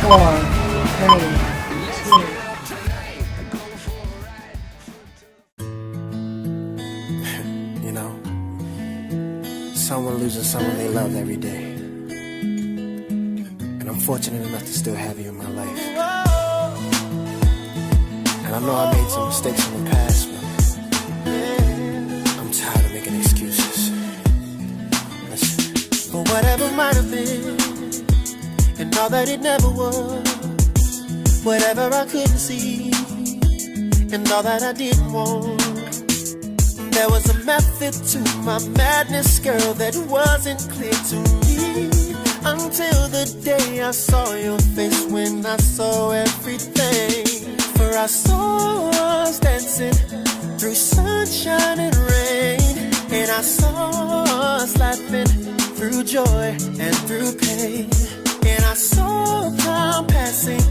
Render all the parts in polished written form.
4, 3, 2. You know, someone loses someone they love every day. And I'm fortunate enough to still have you in my life. And I know I made some mistakes in the past, but I'm tired of making excuses. Listen. For whatever might have been, and all that it never was, whatever I couldn't see, and all that I didn't want, there was a method to my madness, girl, that wasn't clear to me. Until the day I saw your face, when I saw everything. For I saw us dancing through sunshine and rain, and I saw us laughing through joy and through pain. And I saw time passing,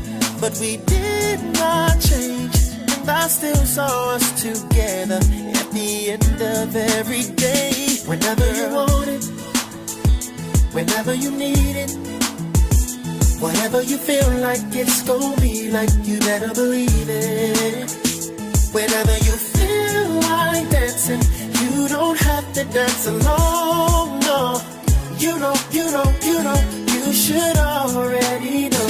but we did not change. And I still saw us together at the end of every day. Whenever you want it, whenever you need it, whatever you feel like it's gonna be like, you better believe it. Whenever you feel like dancing, you don't have to dance alone, no. You know, you should already know.